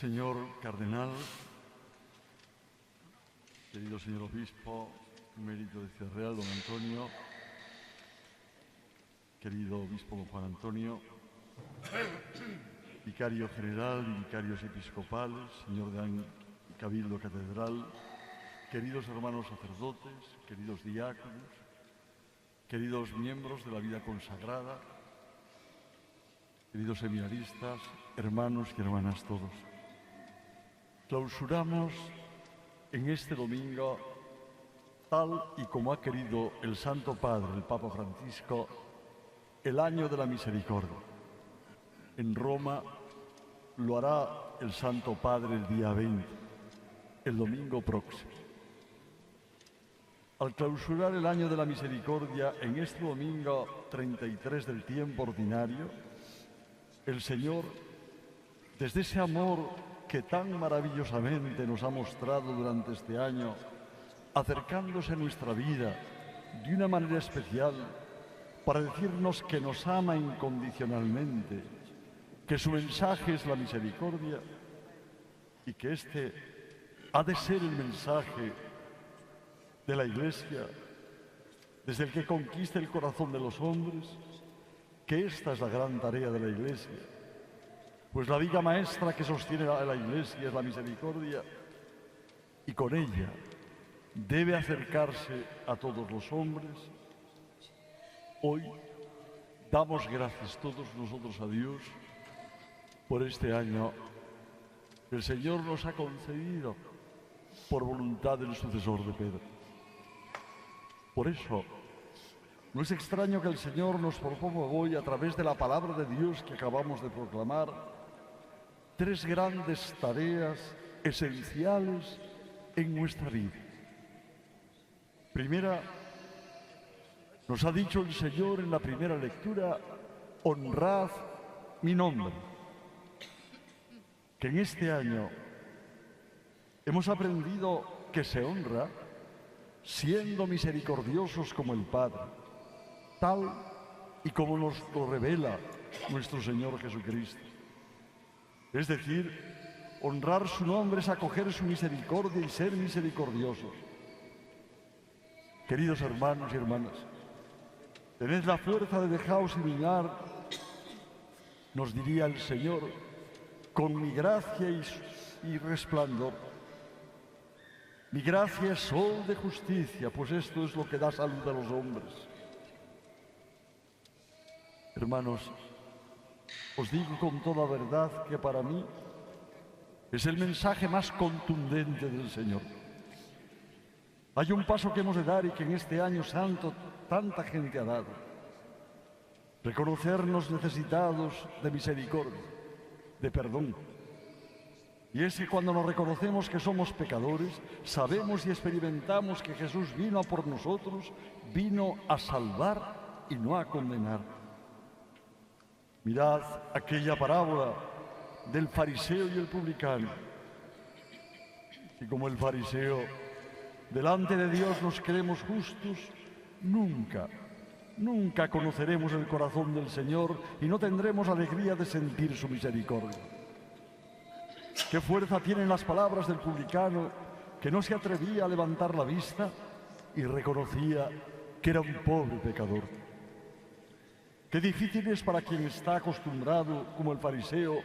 Señor Cardenal, querido señor Obispo, emérito de Ciudad Real, don Antonio, querido Obispo don Juan Antonio, Vicario General y Vicarios Episcopales, señor Deán y Cabildo Catedral, queridos hermanos sacerdotes, queridos diáconos, queridos miembros de la vida consagrada, queridos seminaristas, hermanos y hermanas todos. Clausuramos en este domingo, tal y como ha querido el Santo Padre, el Papa Francisco, el año de la misericordia. En Roma lo hará el Santo Padre el día 20, el domingo próximo. Al clausurar el año de la misericordia en este domingo 33 del tiempo ordinario, el Señor, desde ese amor que tan maravillosamente nos ha mostrado durante este año, acercándose a nuestra vida de una manera especial para decirnos que nos ama incondicionalmente, que su mensaje es la misericordia y que este ha de ser el mensaje de la Iglesia, desde el que conquista el corazón de los hombres, que esta es la gran tarea de la Iglesia, pues la viga maestra que sostiene a la Iglesia es la misericordia y con ella debe acercarse a todos los hombres. Hoy damos gracias todos nosotros a Dios por este año que el Señor nos ha concedido por voluntad del sucesor de Pedro. Por eso, no es extraño que el Señor nos proponga hoy, a través de la palabra de Dios que acabamos de proclamar, tres grandes tareas esenciales en nuestra vida. Primera, nos ha dicho el Señor en la primera lectura: honrad mi nombre. Que en este año hemos aprendido que se honra siendo misericordiosos como el Padre, tal y como nos lo revela nuestro Señor Jesucristo. Es decir, honrar su nombre es acoger su misericordia y ser misericordiosos. Queridos hermanos y hermanas, tened la fuerza de dejaros iluminar, nos diría el Señor, con mi gracia y resplandor. Mi gracia es sol de justicia, pues esto es lo que da salud a los hombres. Hermanos, os digo con toda verdad que para mí es el mensaje más contundente del Señor. Hay un paso que hemos de dar y que en este año santo tanta gente ha dado: reconocernos necesitados de misericordia, de perdón. Y es que cuando nos reconocemos que somos pecadores, sabemos y experimentamos que Jesús vino a por nosotros, vino a salvar y no a condenar. Mirad aquella parábola del fariseo y el publicano. Y como el fariseo, delante de Dios nos creemos justos, nunca conoceremos el corazón del Señor y no tendremos alegría de sentir su misericordia. ¿Qué fuerza tienen las palabras del publicano, que no se atrevía a levantar la vista y reconocía que era un pobre pecador? Qué difícil es para quien está acostumbrado, como el fariseo,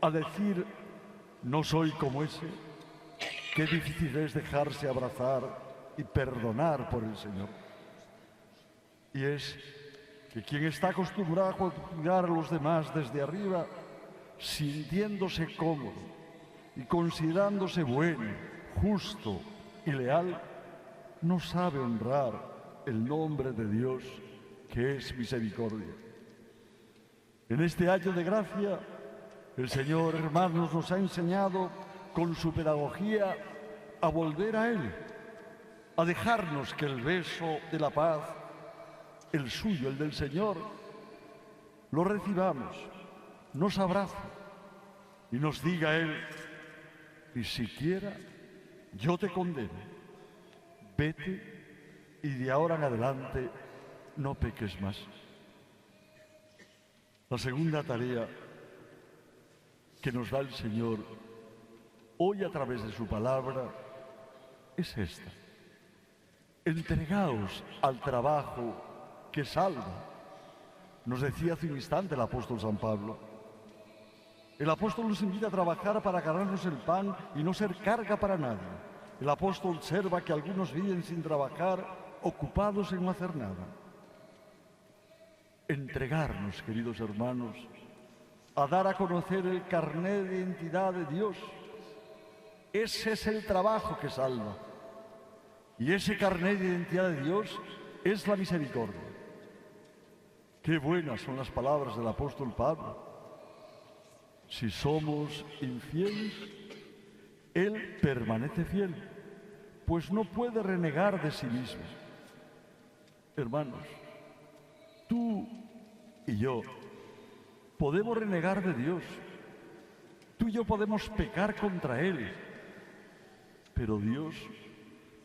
a decir: no soy como ese. Qué difícil es dejarse abrazar y perdonar por el Señor. Y es que quien está acostumbrado a juzgar a los demás desde arriba, sintiéndose cómodo y considerándose bueno, justo y leal, no sabe honrar el nombre de Dios, que es misericordia. En este año de gracia, el Señor, hermanos, nos ha enseñado con su pedagogía a volver a Él, a dejarnos que el beso de la paz, el suyo, el del Señor, lo recibamos, nos abrace y nos diga a Él: ni siquiera yo te condeno, vete y de ahora en adelante no peques más. La segunda tarea que nos da el Señor hoy a través de su palabra es esta. Entregaos al trabajo que salva. Nos decía hace un instante el apóstol San Pablo. El apóstol nos invita a trabajar para ganarnos el pan y no ser carga para nadie. El apóstol observa que algunos viven sin trabajar, ocupados en no hacer nada. Entregarnos, queridos hermanos, a dar a conocer el carnet de identidad de Dios. Ese es el trabajo que salva. Y ese carnet de identidad de Dios es la misericordia. Qué buenas son las palabras del apóstol Pablo. Si somos infieles, Él permanece fiel, pues no puede renegar de sí mismo. Hermanos, tú y yo podemos renegar de Dios. Tú y yo podemos pecar contra Él, pero Dios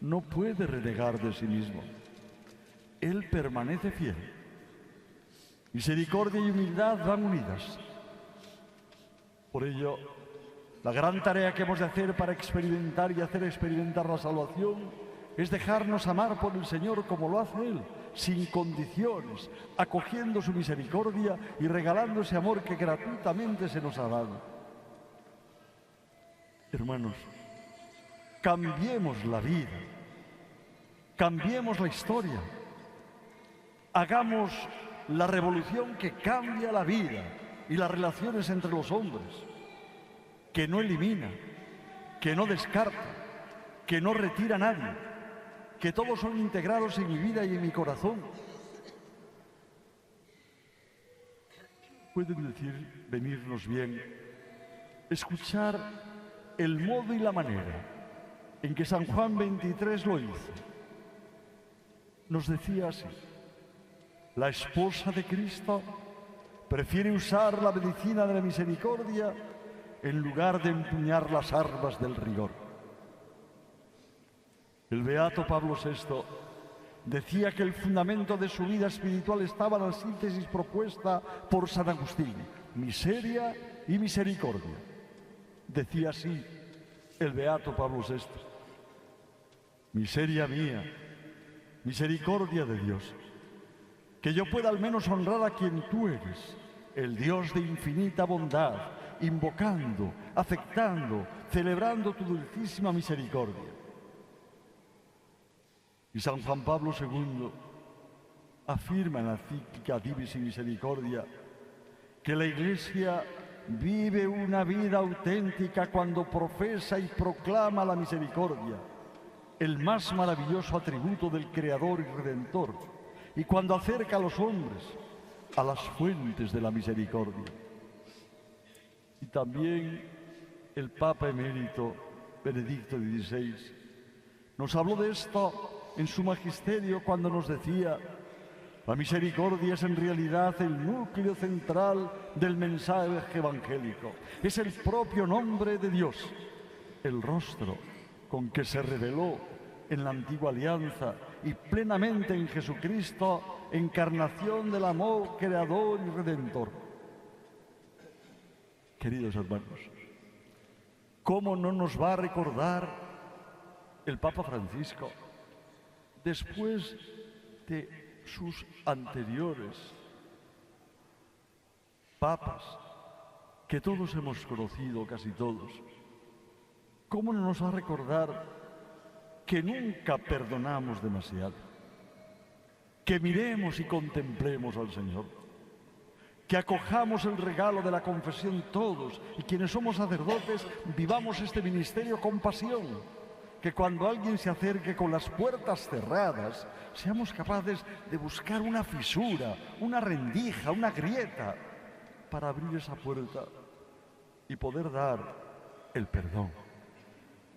no puede renegar de sí mismo. Él permanece fiel. Misericordia y humildad van unidas. Por ello, la gran tarea que hemos de hacer para experimentar y hacer experimentar la salvación es dejarnos amar por el Señor como lo hace Él, sin condiciones, acogiendo su misericordia y regalando ese amor que gratuitamente se nos ha dado. Hermanos, cambiemos la vida, cambiemos la historia, hagamos la revolución que cambia la vida y las relaciones entre los hombres, que no elimina, que no descarta, que no retira a nadie, que todos son integrados en mi vida y en mi corazón. Pueden decir, venirnos bien, escuchar el modo y la manera en que San Juan 23 lo hizo. Nos decía así: la esposa de Cristo prefiere usar la medicina de la misericordia en lugar de empuñar las armas del rigor. El beato Pablo VI decía que el fundamento de su vida espiritual estaba en la síntesis propuesta por San Agustín: miseria y misericordia. Decía así el beato Pablo VI: miseria mía, misericordia de Dios, que yo pueda al menos honrar a quien tú eres, el Dios de infinita bondad, invocando, aceptando, celebrando tu dulcísima misericordia. Y San Juan Pablo II afirma en la encíclica Divis in Misericordia que la Iglesia vive una vida auténtica cuando profesa y proclama la misericordia, el más maravilloso atributo del Creador y Redentor, y cuando acerca a los hombres a las fuentes de la misericordia. Y también el Papa emérito Benedicto XVI nos habló de esto en su magisterio cuando nos decía: la misericordia es en realidad el núcleo central del mensaje evangélico. Es el propio nombre de Dios, el rostro con que se reveló en la antigua alianza y plenamente en Jesucristo, encarnación del amor creador y redentor. Queridos hermanos, ¿cómo no nos va a recordar el Papa Francisco, después de sus anteriores papas, que todos hemos conocido, casi todos? ¿Cómo no nos va a recordar que nunca perdonamos demasiado? Que miremos y contemplemos al Señor, que acojamos el regalo de la confesión todos, y quienes somos sacerdotes vivamos este ministerio con pasión, que cuando alguien se acerque con las puertas cerradas, seamos capaces de buscar una fisura, una rendija, una grieta, para abrir esa puerta y poder dar el perdón,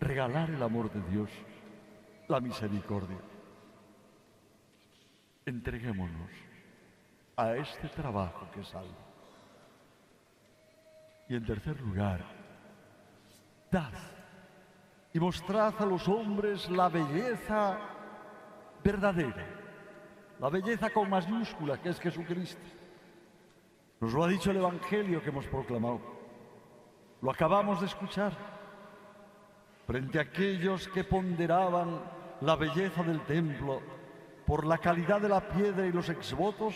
regalar el amor de Dios, la misericordia. Entreguémonos a este trabajo que salva. Y en tercer lugar, dad y mostrad a los hombres la belleza verdadera, la belleza con mayúscula, que es Jesucristo. Nos lo ha dicho el Evangelio que hemos proclamado. Lo acabamos de escuchar. frente a aquellos que ponderaban la belleza del templo por la calidad de la piedra y los exvotos,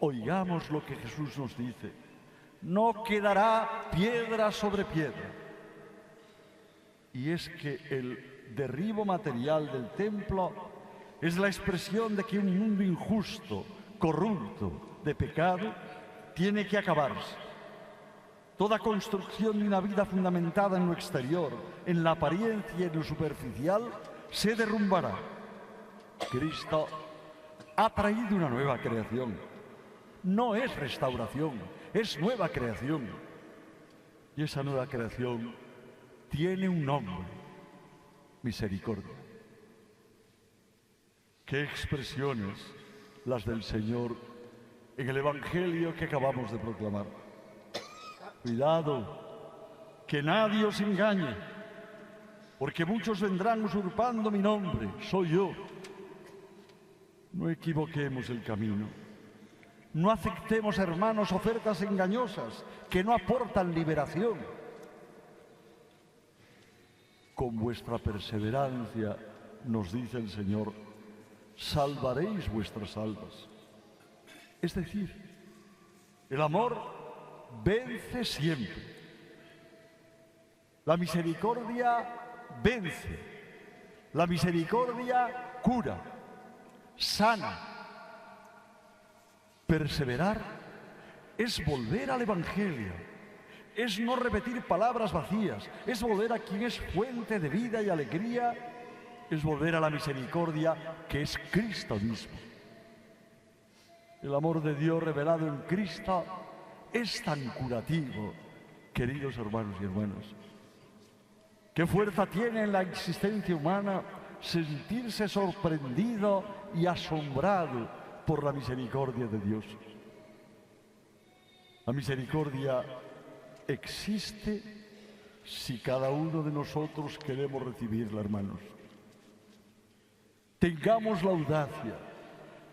oigamos lo que Jesús nos dice: no quedará piedra sobre piedra. Y es que el derribo material del templo es la expresión de que un mundo injusto, corrupto, de pecado, tiene que acabarse. Toda construcción de una vida fundamentada en lo exterior, en la apariencia y en lo superficial, se derrumbará. Cristo ha traído una nueva creación. No es restauración, es nueva creación. Y esa nueva creación tiene un nombre: misericordia. Qué expresiones las del Señor en el Evangelio que acabamos de proclamar. Cuidado, que nadie os engañe, porque muchos vendrán usurpando mi nombre, soy yo. No equivoquemos el camino. No aceptemos, hermanos, ofertas engañosas que no aportan liberación. Con vuestra perseverancia, nos dice el Señor, salvaréis vuestras almas. Es decir, el amor vence siempre. La misericordia vence. La misericordia cura, sana. Perseverar es volver al Evangelio, es no repetir palabras vacías, es volver a quien es fuente de vida y alegría, es volver a la misericordia que es Cristo mismo. El amor de Dios revelado en Cristo es tan curativo, queridos hermanos y hermanas. ¿Qué fuerza tiene en la existencia humana sentirse sorprendido y asombrado por la misericordia de Dios? La misericordia existe si cada uno de nosotros queremos recibirla, hermanos. Tengamos la audacia,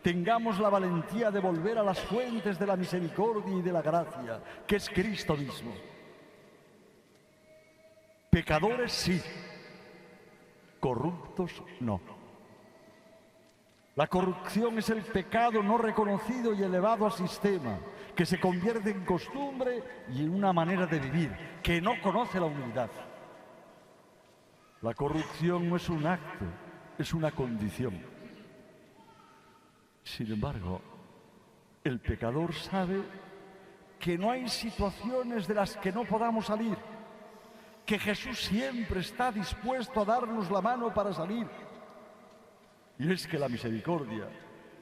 tengamos la valentía de volver a las fuentes de la misericordia y de la gracia, que es Cristo mismo. Pecadores sí, corruptos no. La corrupción es el pecado no reconocido y elevado a sistema, que se convierte en costumbre y en una manera de vivir, que no conoce la humildad. La corrupción no es un acto, es una condición. Sin embargo, el pecador sabe que no hay situaciones de las que no podamos salir, que Jesús siempre está dispuesto a darnos la mano para salir. Y es que la misericordia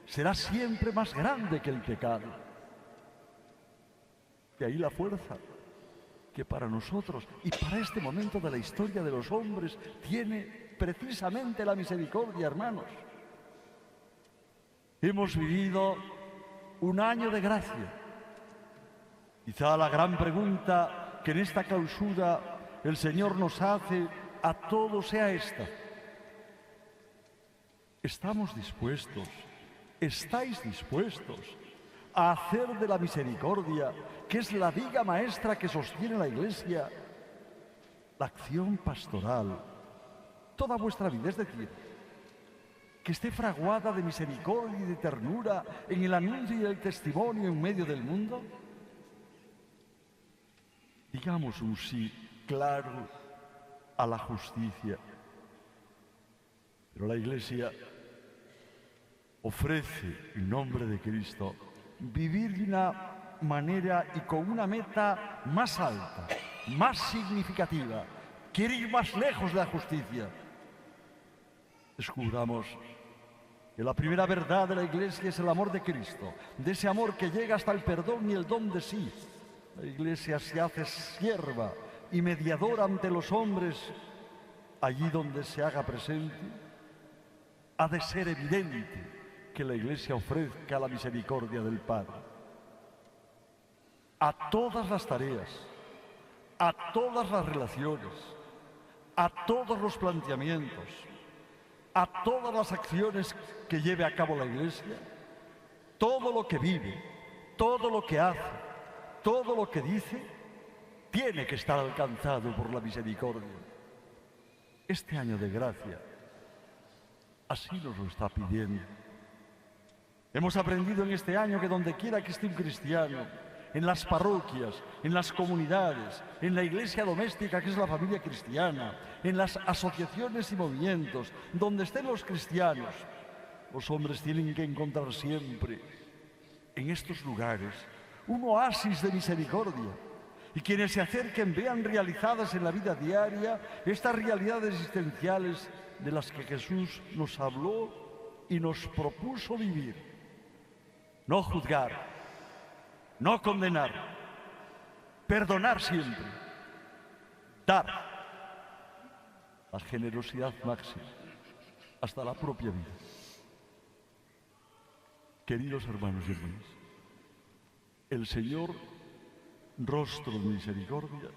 será siempre más grande que el pecado. De ahí la fuerza que para nosotros y para este momento de la historia de los hombres tiene precisamente la misericordia, hermanos. Hemos vivido un año de gracia. Quizá la gran pregunta que en esta clausura el Señor nos hace a todos sea esta: ¿estamos dispuestos, estáis dispuestos a hacer de la misericordia, que es la viga maestra que sostiene la Iglesia, la acción pastoral, toda vuestra vida? Es decir, que esté fraguada de misericordia y de ternura en el anuncio y el testimonio en medio del mundo. Digamos un sí claro a la justicia. Pero la Iglesia ofrece, en nombre de Cristo, vivir de una manera y con una meta más alta, más significativa. Quiere ir más lejos de la justicia. Descubramos que la primera verdad de la Iglesia es el amor de Cristo, de ese amor que llega hasta el perdón y el don de sí. La Iglesia se hace sierva y mediadora ante los hombres allí donde se haga presente. Ha de ser evidente que la Iglesia ofrezca la misericordia del Padre a todas las tareas, a todas las relaciones, a todos los planteamientos, a todas las acciones que lleve a cabo la Iglesia. Todo lo que vive, todo lo que hace, todo lo que dice, tiene que estar alcanzado por la misericordia. este año de gracia así nos lo está pidiendo. Hemos aprendido en este año que donde quiera que esté un cristiano, en las parroquias, en las comunidades, en la iglesia doméstica que es la familia cristiana, en las asociaciones y movimientos, donde estén los cristianos, los hombres tienen que encontrar siempre en estos lugares un oasis de misericordia. Y quienes se acerquen vean realizadas en la vida diaria estas realidades existenciales de las que Jesús nos habló y nos propuso vivir. No juzgar, no condenar, perdonar siempre, dar la generosidad máxima hasta la propia vida. Queridos hermanos y hermanas, el Señor, rostro de misericordia,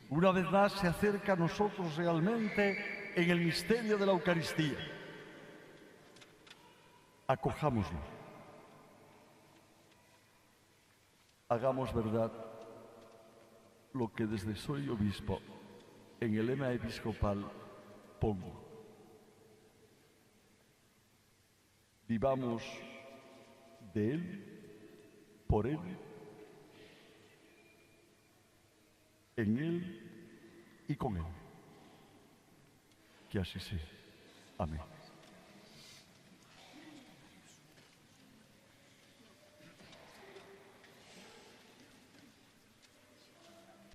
una vez más se acerca a nosotros realmente en el misterio de la Eucaristía. Acojámoslo. Hagamos verdad lo que desde Soy Obispo en el lema episcopal pongo. Vivamos de Él, por Él, en Él y con Él. Que así sea. Amén.